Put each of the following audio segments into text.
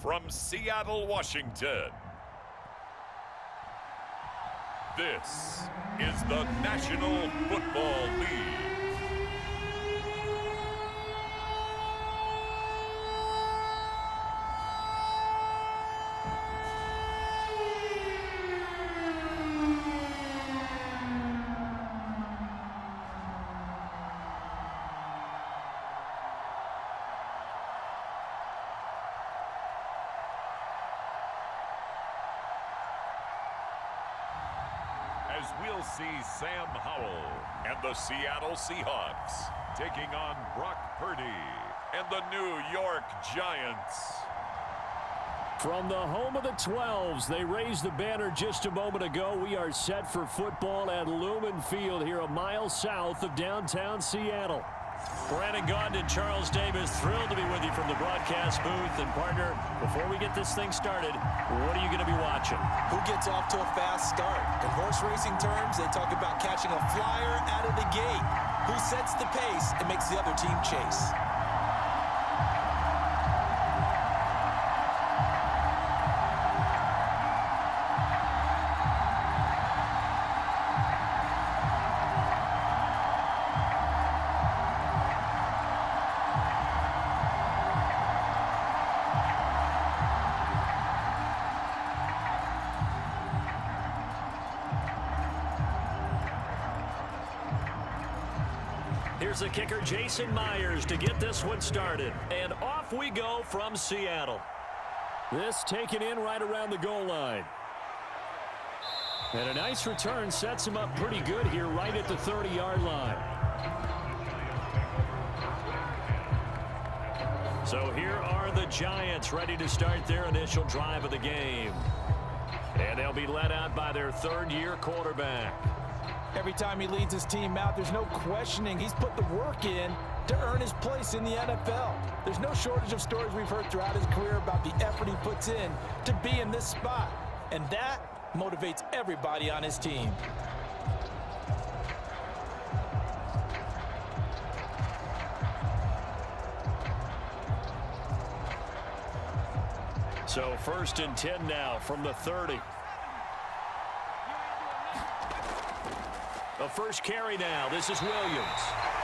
from Seattle, Washington. This is the National Football League. As we'll see Sam Howell and the Seattle Seahawks taking on Brock Purdy and the New York Giants. From the home of the 12s, they raised the banner just a moment ago. We are set for football at Lumen Field here a mile south of downtown Seattle. Brandon Gaudin and Charles Davis, thrilled to be with you from the broadcast booth. And partner, before we get this thing started, what are you going to be watching? Who gets off to a fast start? In horse racing terms, they talk about catching a flyer out of the gate. Who sets the pace and makes the other team chase? Here's the kicker, Jason Myers, to get this one started. And off we go from Seattle. This taken in right around the goal line. And a nice return sets him up pretty good here right at the 30-yard line. So here are the Giants ready to start their initial drive of the game. And they'll be led out by their third-year quarterback. Every time he leads his team out, there's no questioning. He's put the work in to earn his place in the NFL. There's no shortage of stories we've heard throughout his career about the effort he puts in to be in this spot. And that motivates everybody on his team. So 1st and 10 now from the 30. The first carry now. This is Williams.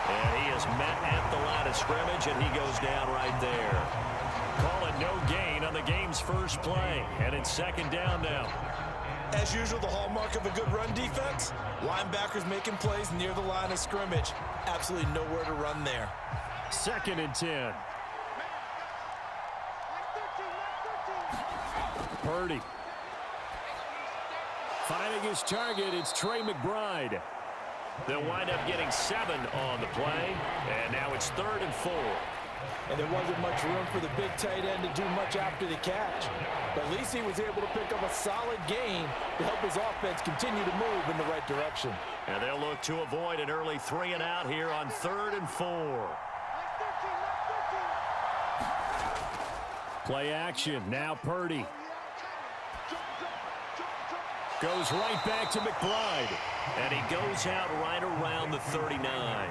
And he is met at the line of scrimmage, and he goes down right there. Call it no gain on the game's first play. And it's 2nd down now. As usual, the hallmark of a good run defense, linebackers making plays near the line of scrimmage. Absolutely nowhere to run there. 2nd and 10. Purdy. Finding his target, it's Trey McBride. They'll wind up getting 7 on the play, and now it's 3rd and 4. And there wasn't much room for the big tight end to do much after the catch. But at least he was able to pick up a solid gain to help his offense continue to move in the right direction. And they'll look to avoid an early 3 and out here on 3rd and 4. Play action, now Purdy. Goes right back to McBride. And he goes out right around the 39.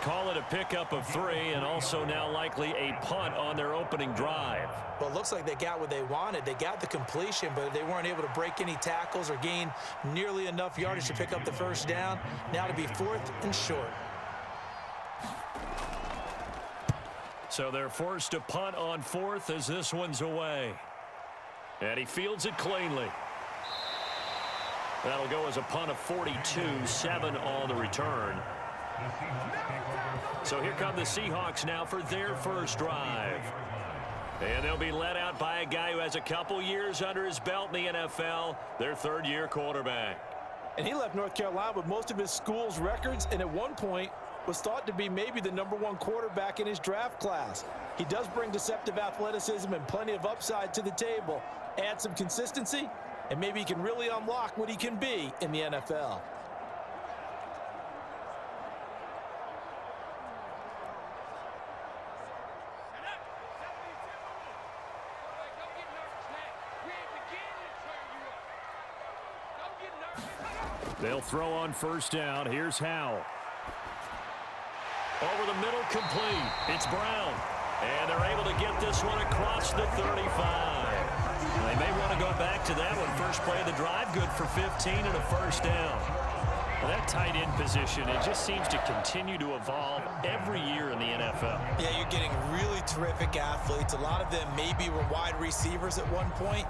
Call it a pickup of 3, and also now likely a punt on their opening drive. Well, it looks like they got what they wanted. They got the completion, but they weren't able to break any tackles or gain nearly enough yardage to pick up the first down. Now to be 4th and short. So they're forced to punt on 4th as this one's away. And he fields it cleanly. That'll go as a punt of 42, 7 on the return. So here come the Seahawks now for their first drive. And they'll be led out by a guy who has a couple years under his belt in the NFL, their 3rd-year quarterback. And he left North Carolina with most of his school's records, and at one point was thought to be maybe the #1 quarterback in his draft class. He does bring deceptive athleticism and plenty of upside to the table. Add some consistency, and maybe he can really unlock what he can be in the NFL. They'll throw on 1st down. Here's Howell. Over the middle, complete. It's Brown. And they're able to get this one across the 35. They may want to go back to that one. First play of the drive, good for 15 and a first down. Well, that tight end position, it just seems to continue to evolve every year in the NFL. Yeah, you're getting really terrific athletes. A lot of them maybe were wide receivers at one point.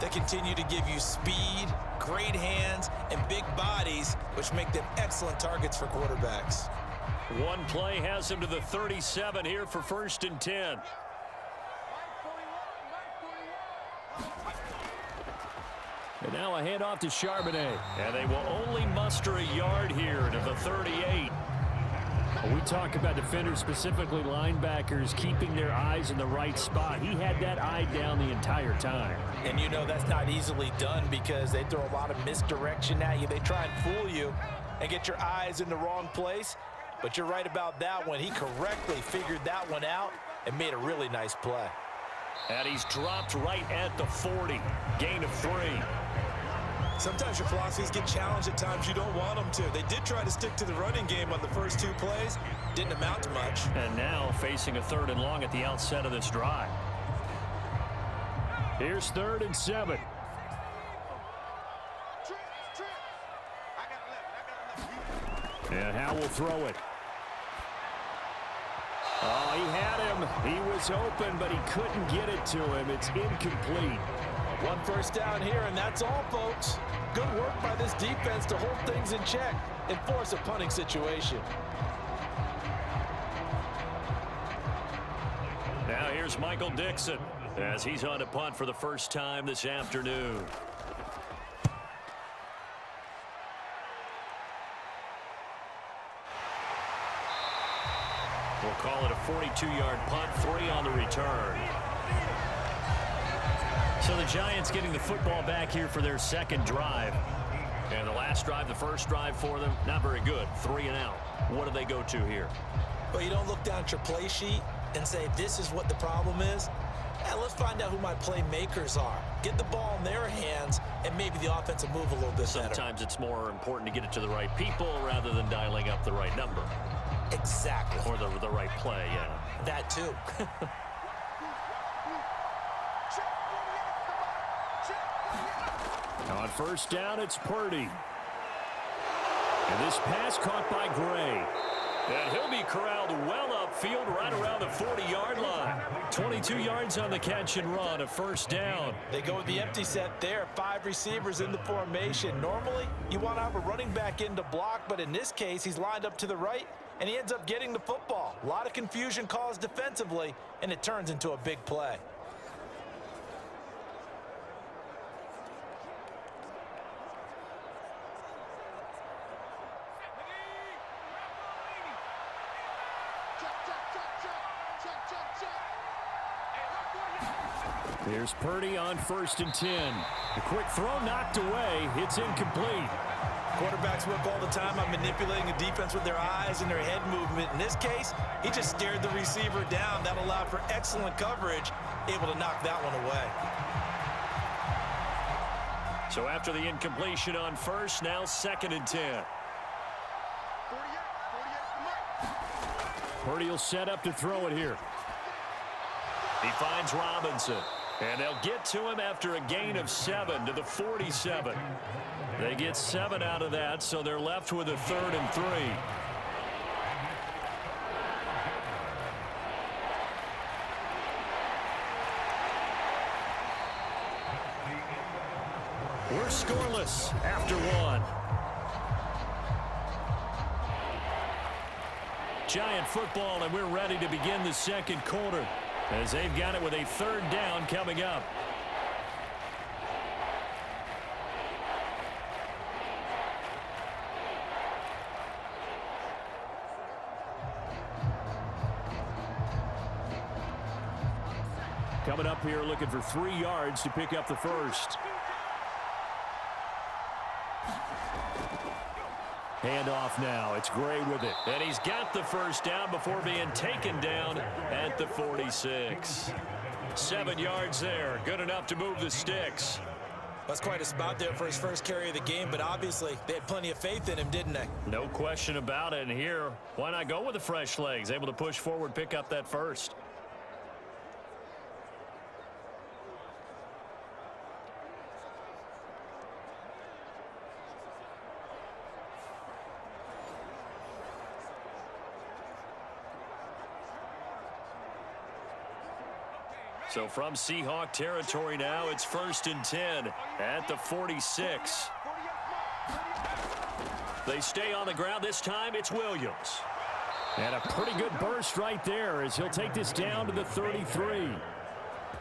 They continue to give you speed, great hands, and big bodies, which make them excellent targets for quarterbacks. One play has him to the 37 here for 1st and 10. And now a handoff to Charbonnet. And they will only muster a yard here to the 38. When we talk about defenders, specifically linebackers, keeping their eyes in the right spot. He had that eye down the entire time. And you know that's not easily done because they throw a lot of misdirection at you. They try and fool you and get your eyes in the wrong place. But you're right about that one. He correctly figured that one out and made a really nice play. And he's dropped right at the 40. Gain of 3. Sometimes your philosophies get challenged at times you don't want them to. They did try to stick to the running game on the first 2 plays. Didn't amount to much. And now facing a 3rd and long at the outset of this drive. Here's 3rd and 7. And Howe will throw it. Oh, he had him. He was open, but he couldn't get it to him. It's incomplete. 1 first down here, and that's all, folks. Good work by this defense to hold things in check and force a punting situation. Now here's Michael Dixon as he's on to punt for the first time this afternoon. We'll call it a 42-yard punt, 3 on the return. So the Giants getting the football back here for their 2nd drive. And the last drive, the first drive for them, not very good. 3 and out. What do they go to here? Well, you don't look down at your play sheet and say, this is what the problem is. Let's find out who my playmakers are. Get the ball in their hands, and maybe the offense will move a little bit better. Sometimes it's more important to get it to the right people rather than dialing up the right number. Exactly. Or the right play, yeah. That too. On first down, it's Purdy. And this pass caught by Gray. And he'll be corralled well upfield right around the 40-yard line. 22 yards on the catch and run, a first down. They go with the empty set there. 5 receivers in the formation. Normally, you want to have a running back in to block, but in this case, he's lined up to the right, and he ends up getting the football. A lot of confusion caused defensively, and it turns into a big play. Here's Purdy on 1st and 10. The quick throw knocked away. It's incomplete. Quarterbacks work all the time on manipulating a defense with their eyes and their head movement. In this case, he just stared the receiver down. That allowed for excellent coverage, able to knock that one away. So after the incompletion on 1st, now 2nd and 10. Purdy will set up to throw it here. He finds Robinson. And they'll get to him after a gain of 7 to the 47. They get 7 out of that, so they're left with a 3rd and 3. We're scoreless after 1. Giant football, and we're ready to begin the 2nd quarter, as they've got it with a 3rd down coming up. Coming up here looking for 3 yards to pick up the first. Handoff now. It's Gray with it. And he's got the first down before being taken down at the 46. 7 yards there. Good enough to move the sticks. That's quite a spot there for his first carry of the game, but obviously they had plenty of faith in him, didn't they? No question about it. And here, why not go with the fresh legs? Able to push forward, pick up that first. So from Seahawk territory now, it's 1st and 10 at the 46. They stay on the ground. This time it's Williams. And a pretty good burst right there as he'll take this down to the 33.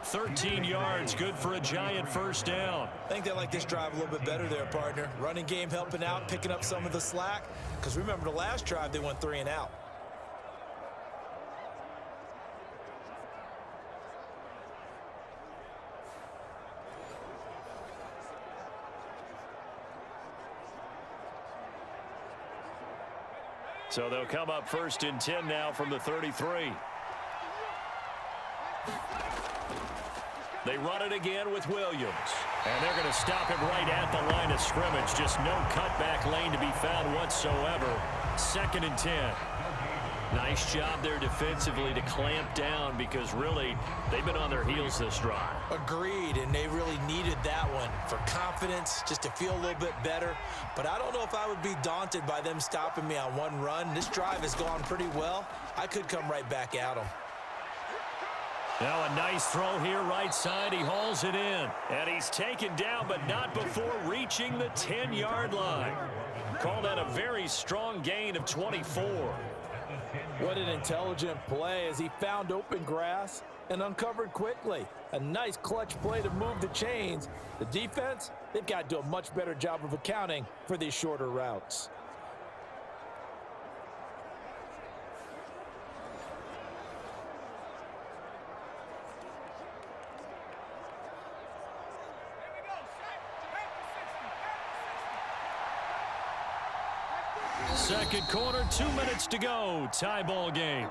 13 yards, good for a Giant first down. I think they like this drive a little bit better there, partner. Running game helping out, picking up some of the slack. Because remember the last drive, they went 3 and out. So they'll come up 1st and 10 now from the 33. They run it again with Williams. And they're going to stop him right at the line of scrimmage. Just no cutback lane to be found whatsoever. 2nd and 10. Nice job there defensively to clamp down because really they've been on their heels this drive. Agreed, and they really needed that one for confidence, just to feel a little bit better. But I don't know if I would be daunted by them stopping me on one run. This drive has gone pretty well. I could come right back at them. Now a nice throw here right side. He hauls it in. And he's taken down, but not before reaching the 10-yard line. Called out a very strong gain of 24. What an intelligent play as he found open grass and uncovered quickly. A nice clutch play to move the chains. The defense, they've got to do a much better job of accounting for these shorter routes. Second quarter, 2 minutes to go. Tie ball game.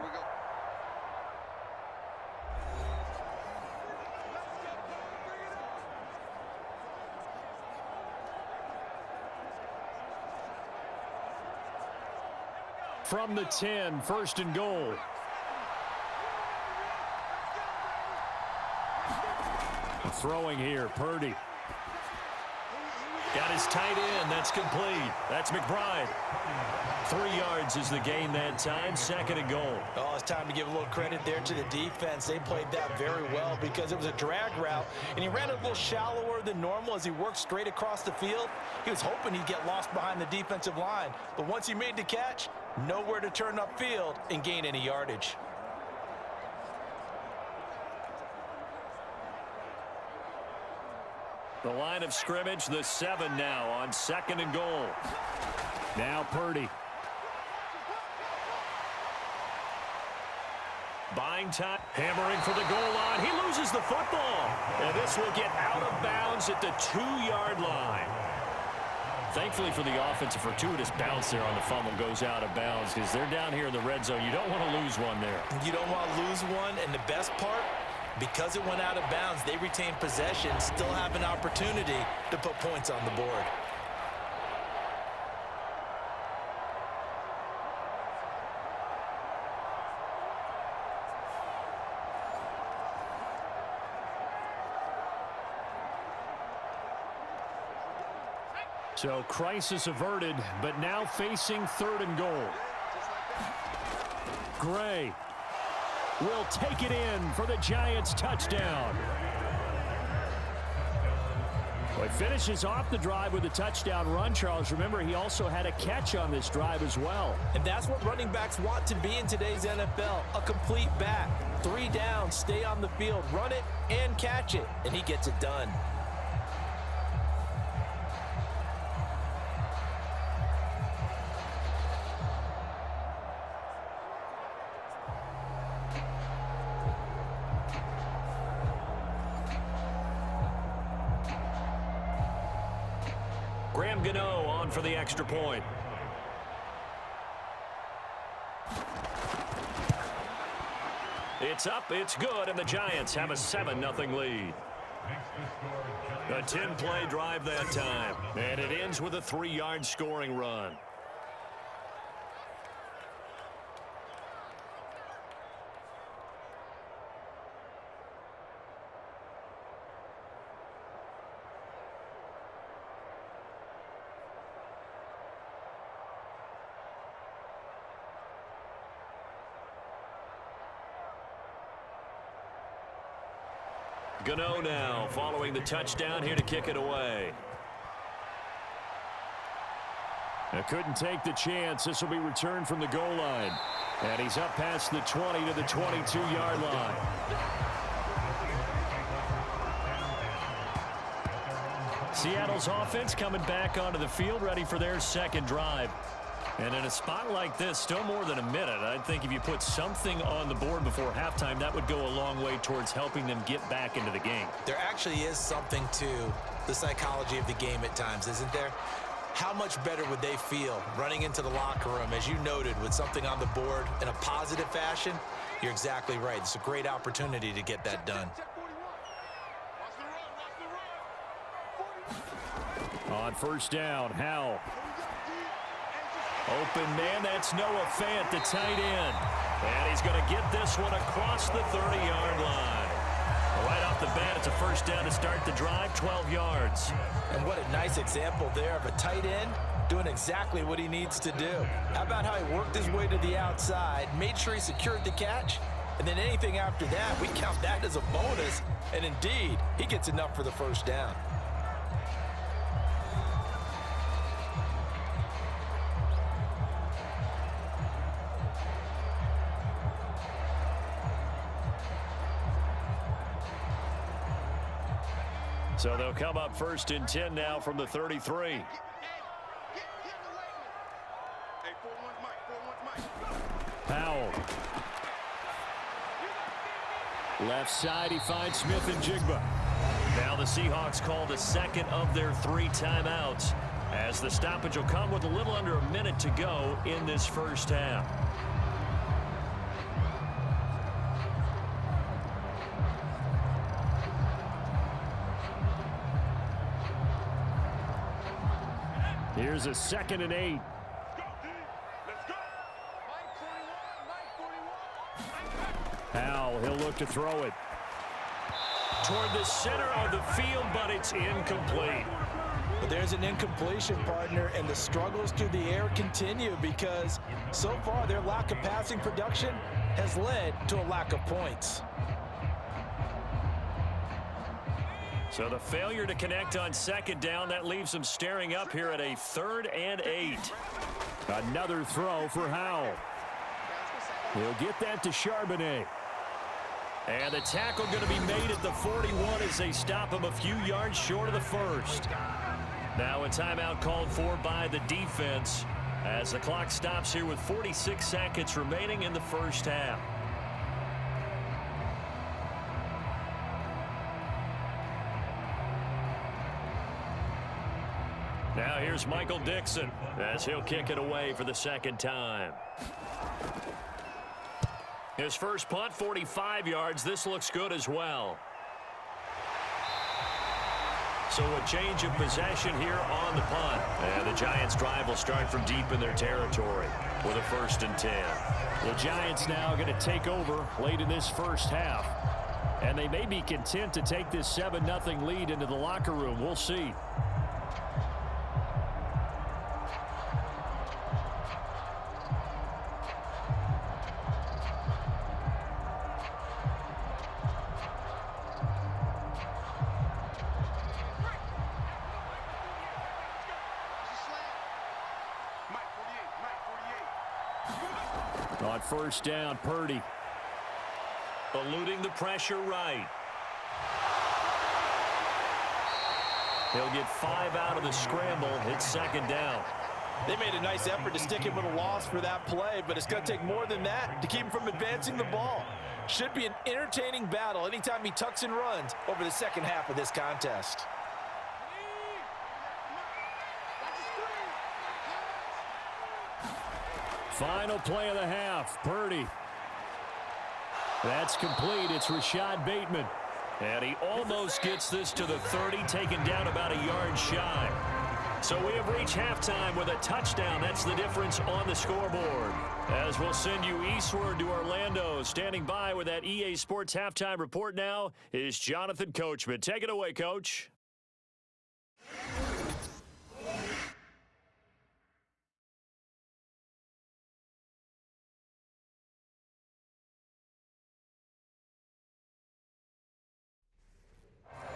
From the 10, 1st and goal. Throwing here, Purdy. Got his tight end. That's complete. That's McBride. 3 yards is the gain that time. 2nd and goal. Oh, it's time to give a little credit there to the defense. They played that very well because it was a drag route, and he ran a little shallower than normal as he worked straight across the field. He was hoping he'd get lost behind the defensive line, but once he made the catch, nowhere to turn upfield and gain any yardage. The line of scrimmage, the 7 now on 2nd and goal. Now Purdy. Buying time, hammering for the goal line. He loses the football. And this will get out of bounds at the 2-yard line. Thankfully for the offense, a fortuitous bounce there on the fumble goes out of bounds because they're down here in the red zone. You don't want to lose one there. You don't want to lose one, and the best part, because it went out of bounds, they retain possession, still have an opportunity to put points on the board. So crisis averted, but now facing 3rd and goal. Gray will take it in for the Giants touchdown. Well, he finishes off the drive with a touchdown run, Charles. Remember, he also had a catch on this drive as well. And that's what running backs want to be in today's NFL, a complete back. 3 down, stay on the field, run it and catch it, and he gets it done. Gano on for the extra point. It's up, it's good, and the Giants have a 7-0 lead. A 10-play drive that time, and it ends with a 3-yard scoring run. Gano now following the touchdown here to kick it away. Couldn't take the chance. This will be returned from the goal line. And he's up past the 20 to the 22-yard line. Seattle's offense coming back onto the field, ready for their second drive. And in a spot like this, still more than a minute, I think if you put something on the board before halftime, that would go a long way towards helping them get back into the game. There actually is something to the psychology of the game at times, isn't there? How much better would they feel running into the locker room, as you noted, with something on the board in a positive fashion? You're exactly right. It's a great opportunity to get that done. On first down, Howell. Open man, that's Noah Fant, the tight end. And he's going to get this one across the 30-yard line. Right off the bat, it's a first down to start the drive, 12 yards. And what a nice example there of a tight end doing exactly what he needs to do. How about how he worked his way to the outside, made sure he secured the catch, and then anything after that, we count that as a bonus. And indeed, he gets enough for the first down. So they'll come up first and 10 now from the 33. Powell. Left side, he finds Smith and Jigba. Now the Seahawks call the second of their 3 timeouts, as the stoppage will come with a little under a minute to go in this first half. Here's a 2nd and 8. Howell, he'll look to throw it toward the center of the field, but it's incomplete. But there's an incompletion, partner, and the struggles through the air continue because so far their lack of passing production has led to a lack of points. So the failure to connect on 2nd down, that leaves them staring up here at a 3rd and 8. Another throw for Howell. He'll get that to Charbonnet. And the tackle going to be made at the 41 as they stop him a few yards short of the first. Now a timeout called for by the defense as the clock stops here with 46 seconds remaining in the first half. Now here's Michael Dixon as he'll kick it away for the 2nd time. His first punt, 45 yards. This looks good as well. So a change of possession here on the punt. And the Giants' drive will start from deep in their territory with a 1st and 10. The Giants now going to take over late in this first half. And they may be content to take this 7-0 lead into the locker room. We'll see. On first down, Purdy. Eluding the pressure right. He'll get 5 out of the scramble. It's 2nd down. They made a nice effort to stick him with a loss for that play, but it's going to take more than that to keep him from advancing the ball. Should be an entertaining battle anytime he tucks and runs over the second half of this contest. Final play of the half, Purdy. That's complete. It's Rashad Bateman. And he almost gets this to the 30, taken down about a yard shy. So we have reached halftime with a touchdown. That's the difference on the scoreboard. As we'll send you eastward to Orlando. Standing by with that EA Sports halftime report now is Jonathan Coachman. Take it away, Coach.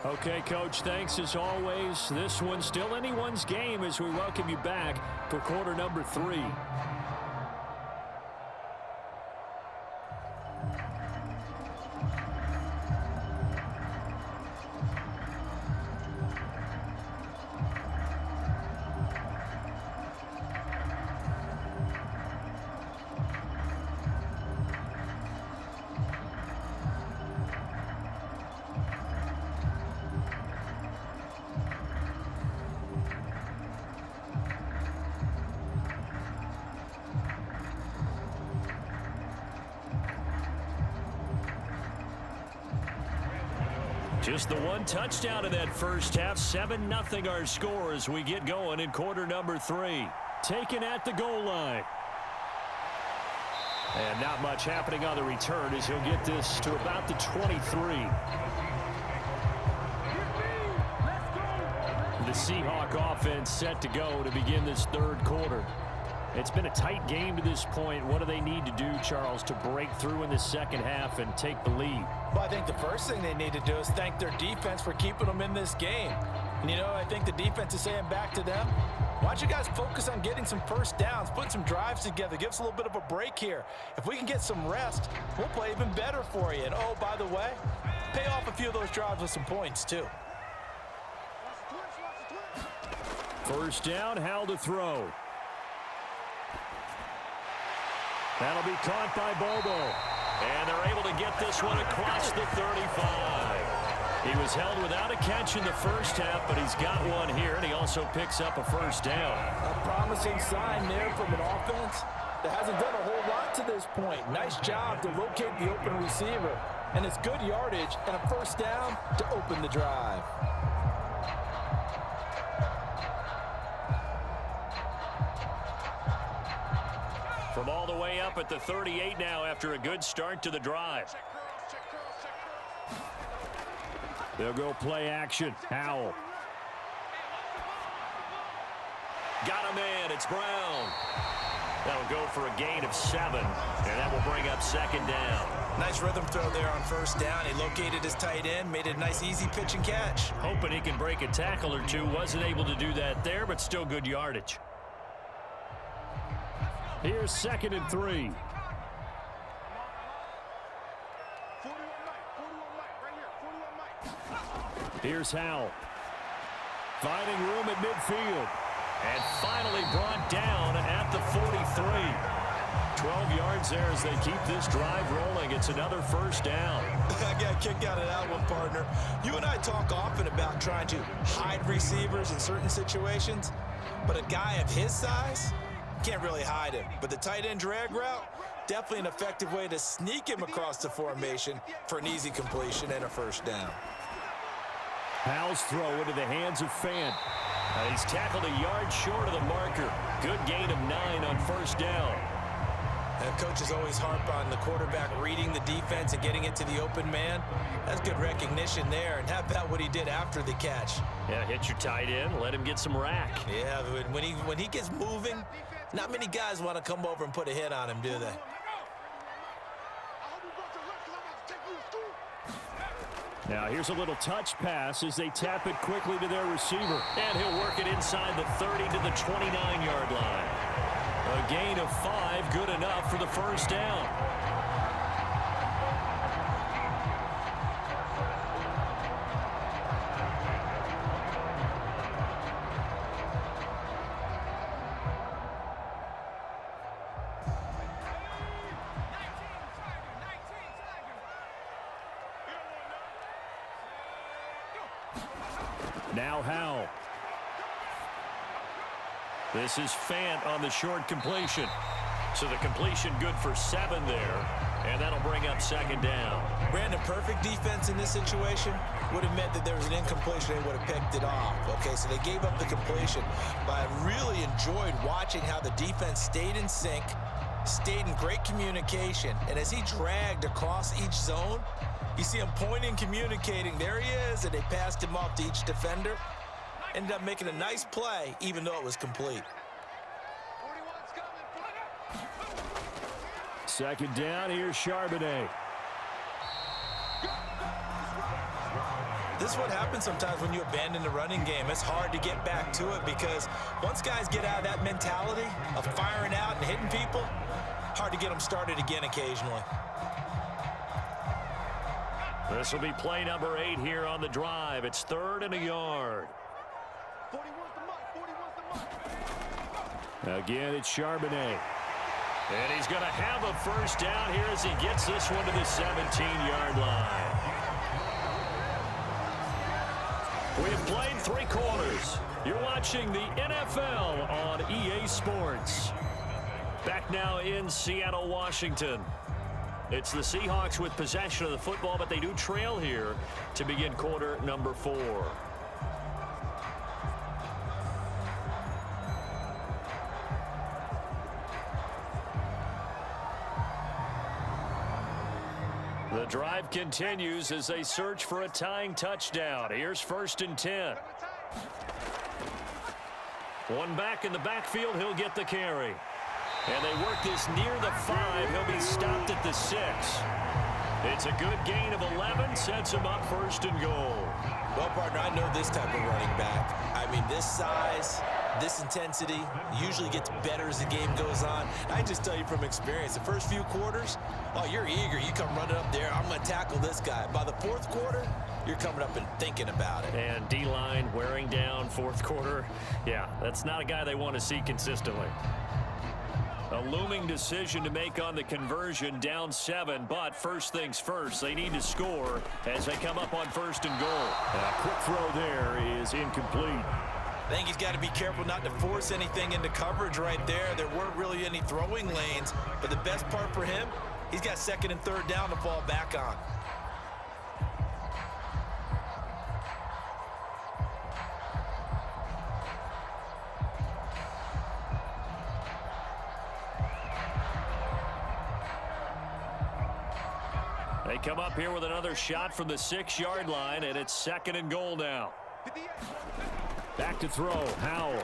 Okay, Coach, thanks as always. This one's still anyone's game as we welcome you back for quarter number 3. Just the one touchdown in that first half. 7-0 our score as we get going in quarter number 3. Taken at the goal line. And not much happening on the return as he'll get this to about the 23. The Seahawk offense set to go to begin this third quarter. It's been a tight game to this point. What do they need to do, Charles, to break through in the second half and take the lead? Well, I think the first thing they need to do is thank their defense for keeping them in this game. And, I think the defense is saying back to them, why don't you guys focus on getting some first downs, put some drives together, give us a little bit of a break here. If we can get some rest, we'll play even better for you. And, oh, by the way, pay off a few of those drives with some points, too. First down, Howell to throw. That'll be caught by Bobo. And they're able to get this one across the 35. He was held without a catch in the first half, but he's got one here, and he also picks up a first down. A promising sign there from an offense that hasn't done a whole lot to this point. Nice job to locate the open receiver. And it's good yardage and a first down to open the drive. From all the way up at the 38 now after a good start to the drive. They'll go play action. Howell. Got him in. It's Brown. That'll go for a gain of 7, and that will bring up second down. Nice rhythm throw there on first down. He located his tight end, made it a nice easy pitch and catch. Hoping he can break a tackle or two. Wasn't able to do that there, but still good yardage. Here's 2nd and 3. Here's Howell. Finding room at midfield. And finally brought down at the 43. 12 yards there as they keep this drive rolling. It's another first down. I got kicked out of that one, partner. You and I talk often about trying to hide receivers in certain situations. But a guy of his size can't really hide him. But the tight end drag route, definitely an effective way to sneak him across the formation for an easy completion and a first down. Howell's throw into the hands of Fant. He's tackled a yard short of the marker. Good gain of 9 on first down. And coaches always harp on the quarterback reading the defense and getting it to the open man. That's good recognition there. And how about what he did after the catch? Yeah, hit your tight end, let him get some rack. Yeah, when he gets moving, not many guys want to come over and put a hit on him, do they? Now here's a little touch pass as they tap it quickly to their receiver. And he'll work it inside the 30 to the 29-yard line. A gain of 5, good enough for the first down. Now Howell. This is Fant on the short completion. So the completion good for 7 there. And that'll bring up second down. Brandon, perfect defense in this situation would have meant that there was an incompletion. They would have picked it off. Okay, so they gave up the completion. But I really enjoyed watching how the defense stayed in sync, stayed in great communication. And as he dragged across each zone, you see him pointing, communicating. There he is, and they passed him off to each defender. Ended up making a nice play, even though it was complete. Second down, here's Charbonnet. This this is what happens sometimes when you abandon the running game. It's hard to get back to it because once guys get out of that mentality of firing out and hitting people, hard to get them started again occasionally. This will be play number 8 here on the drive. It's 3rd and a yard. Again, it's Charbonnet. And he's going to have a first down here as he gets this one to the 17-yard line. We have played 3 quarters. You're watching the NFL on EA Sports. Back now in Seattle, Washington. It's the Seahawks with possession of the football, but they do trail here to begin quarter number 4. The drive continues as they search for a tying touchdown. Here's 1st and 10. One back in the backfield. He'll get the carry. And they work this near the 5. He'll be stopped at the 6. It's a good gain of 11. Sets him up 1st and goal. Well, partner, I know this type of running back. I mean, this size, this intensity usually gets better as the game goes on. I just tell you from experience, the first few quarters, oh, you're eager. You come running up there. I'm going to tackle this guy. By the 4th quarter, you're coming up and thinking about it. And D-line wearing down 4th quarter. Yeah, that's not a guy they want to see consistently. A looming decision to make on the conversion, down 7, but first things first, they need to score as they come up on 1st and goal. A quick throw there is incomplete. I think he's got to be careful not to force anything into coverage right there. There weren't really any throwing lanes, but the best part for him, he's got 2nd and 3rd down to fall back on. They come up here with another shot from the 6-yard line, and it's 2nd and goal now. Back to throw, Howell.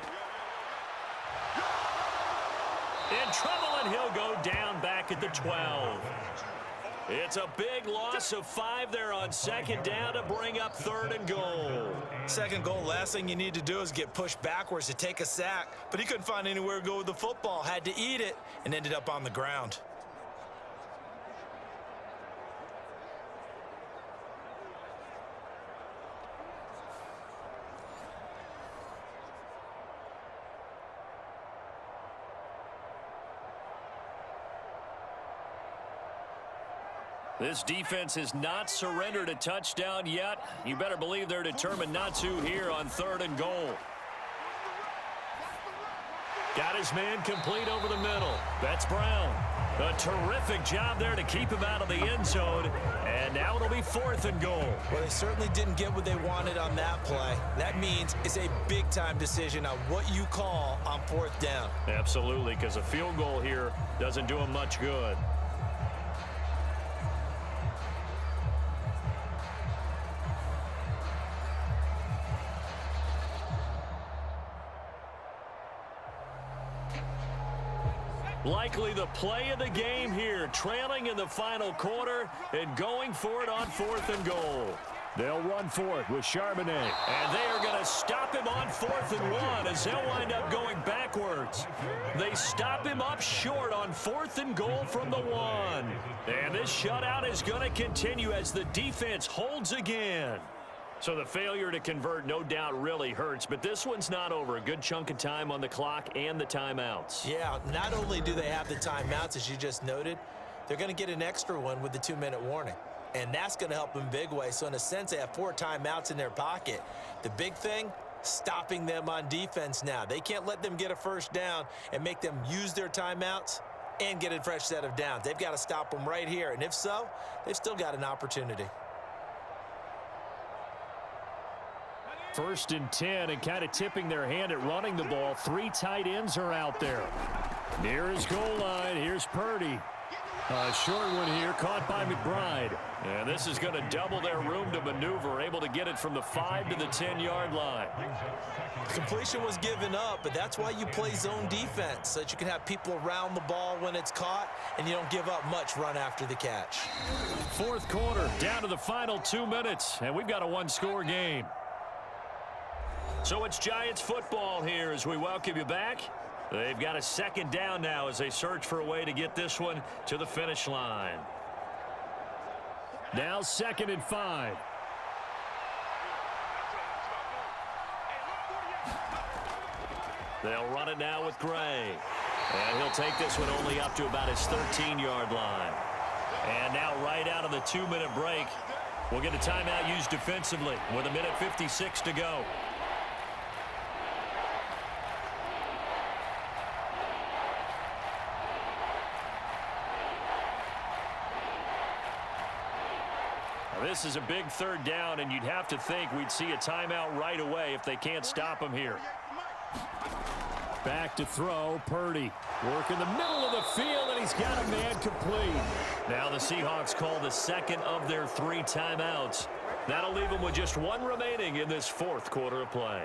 In trouble, and he'll go down back at the 12. It's a big loss of 5 there on 2nd down to bring up 3rd and goal. 2nd goal, last thing you need to do is get pushed backwards to take a sack. But he couldn't find anywhere to go with the football, had to eat it, and ended up on the ground. This defense has not surrendered a touchdown yet. You better believe they're determined not to here on 3rd and goal. Got his man complete over the middle. That's Brown. A terrific job there to keep him out of the end zone. And now it'll be 4th and goal. Well, they certainly didn't get what they wanted on that play. That means it's a big-time decision on what you call on 4th down. Absolutely, because a field goal here doesn't do him much good. Likely the play of the game here, trailing in the final quarter and going for it on 4th and goal. They'll run for it with Charbonnet. And they are going to stop him on 4th and 1 as they'll wind up going backwards. They stop him up short on 4th and goal from the 1. And this shutout is going to continue as the defense holds again. So the failure to convert no doubt really hurts, but this one's not over. A good chunk of time on the clock and the timeouts. Yeah, not only do they have the timeouts, as you just noted, they're going to get an extra one with the 2-minute warning. And that's going to help them big way. So in a sense, they have 4 timeouts in their pocket. The big thing, stopping them on defense now. They can't let them get a first down and make them use their timeouts and get a fresh set of downs. They've got to stop them right here. And if so, they've still got an opportunity. 1st and 10, and kind of tipping their hand at running the ball. 3 tight ends are out there. Near his goal line, here's Purdy. A short one here, caught by McBride. And this is going to double their room to maneuver, able to get it from the 5 to the 10-yard line. Completion was given up, but that's why you play zone defense, so that you can have people around the ball when it's caught, and you don't give up much run after the catch. Fourth quarter, down to the final 2 minutes, and we've got a one-score game. So it's Giants football here as we welcome you back. They've got a second down now as they search for a way to get this one to the finish line. Now 2nd and 5. They'll run it now with Gray. And he'll take this one only up to about his 13-yard line. And now right out of the 2-minute break, we'll get a timeout used defensively with 1:56 to go. This is a big third down, and you'd have to think we'd see a timeout right away if they can't stop him here. Back to throw, Purdy. Work in the middle of the field, and he's got a man complete. Now the Seahawks call the second of their 3 timeouts. That'll leave them with just 1 remaining in this fourth quarter of play.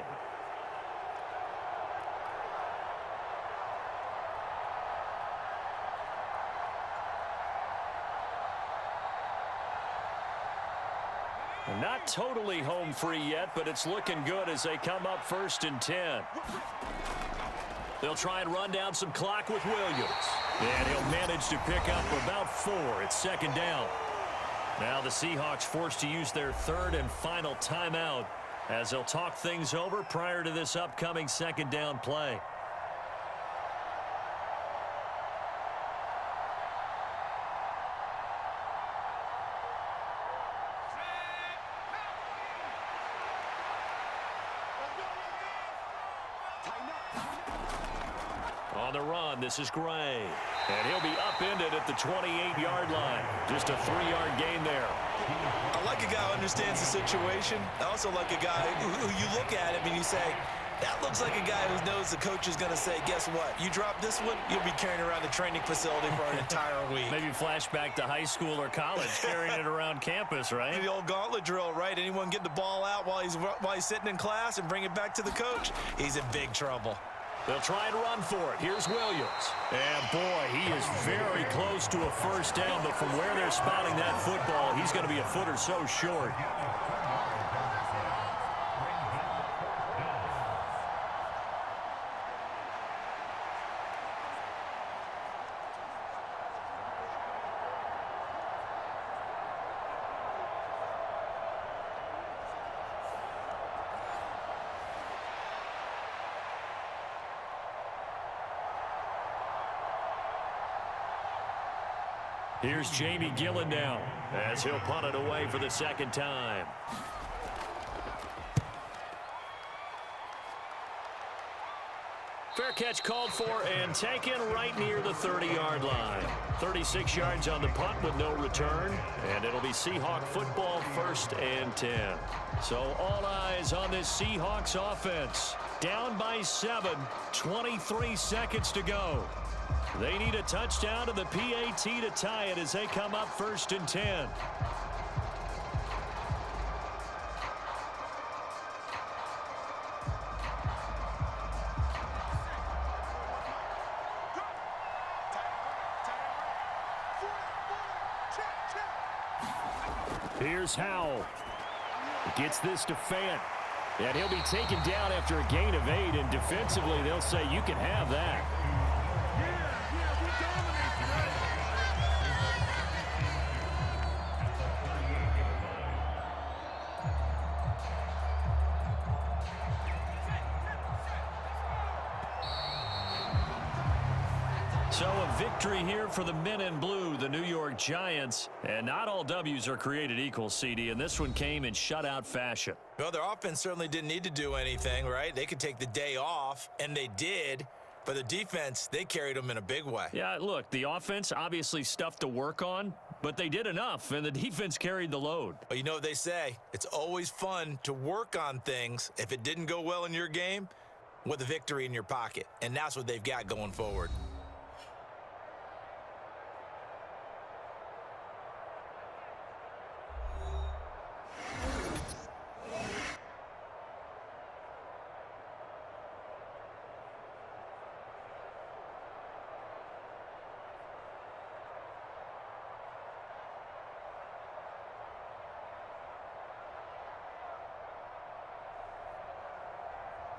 Not totally home free yet, but it's looking good as they come up 1st and 10. They'll try and run down some clock with Williams. And he'll manage to pick up about 4. It's 2nd down. Now the Seahawks forced to use their 3rd and final timeout as they'll talk things over prior to this upcoming 2nd down play. On the run, this is Gray. And he'll be upended at the 28-yard line. Just a 3-yard gain there. I like a guy who understands the situation. I also like a guy who you look at him and you say, that looks like a guy who knows the coach is going to say, guess what? You drop this one, you'll be carrying around the training facility for an entire week. Maybe flashback to high school or college, carrying it around campus, right? The old gauntlet drill, right? Anyone get the ball out while he's sitting in class and bring it back to the coach, he's in big trouble. They'll try and run for it. Here's Williams. And, boy, he is very close to a first down, but from where they're spotting that football, he's going to be a foot or so short. Here's Jamie Gillen now as he'll punt it away for the 2nd time. Fair catch called for and taken right near the 30-yard line. 36 yards on the punt with no return, and it'll be Seahawk football 1st and 10. So all eyes on this Seahawks offense. Down by 7, 23 seconds to go. They need a touchdown to the PAT to tie it as they come up 1st and 10. Here's Howell. Gets this to Fant. And he'll be taken down after a gain of 8, and defensively they'll say you can have that. So a victory here for the men in blue, the New York Giants. And not all W's are created equal, CD, and this one came in shutout fashion. Well, their offense certainly didn't need to do anything, right? They could take the day off, and they did. But the defense, they carried them in a big way. Yeah, look, the offense, obviously stuff to work on, but they did enough, and the defense carried the load. But you know what they say, it's always fun to work on things. If it didn't go well in your game, with a victory in your pocket. And that's what they've got going forward.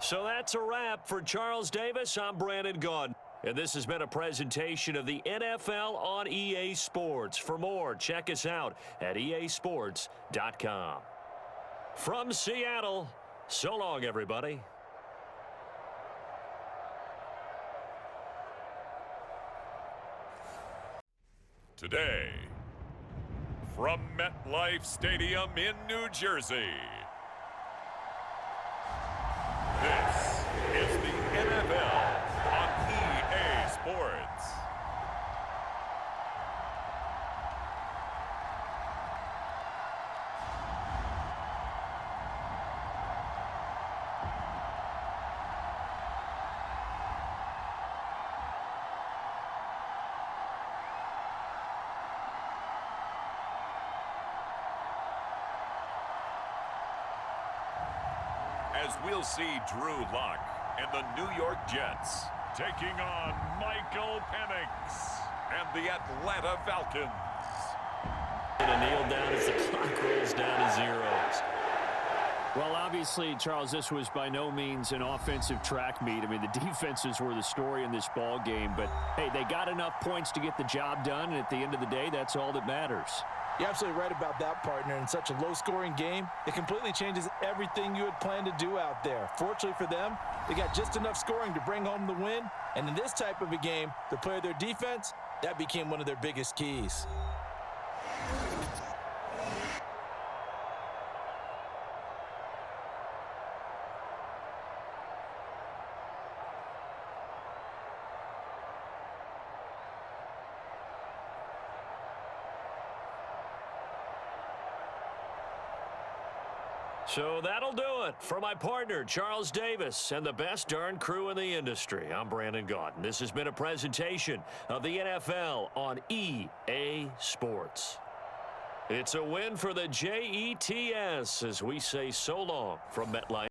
So that's a wrap for Charles Davis. I'm Brandon Gaudin. And this has been a presentation of the NFL on EA Sports. For more, check us out at easports.com. From Seattle, so long, everybody. Today, from MetLife Stadium in New Jersey, this is the NFL on EA Sports. As we'll see Drew Lock and the New York Jets taking on Michael Penix and the Atlanta Falcons. And kneel down as the clock rolls down to zeros. Well, obviously, Charles, this was by no means an offensive track meet. I mean, the defenses were the story in this ball game. But, hey, they got enough points to get the job done. And at the end of the day, that's all that matters. You're absolutely right about that, partner. In such a low-scoring game, it completely changes everything you had planned to do out there. Fortunately for them, they got just enough scoring to bring home the win. And in this type of a game, to play their defense, that became one of their biggest keys. So that'll do it for my partner, Charles Davis, and the best darn crew in the industry. I'm Brandon Gaudin. This has been a presentation of the NFL on EA Sports. It's a win for the Jets as we say so long from MetLife.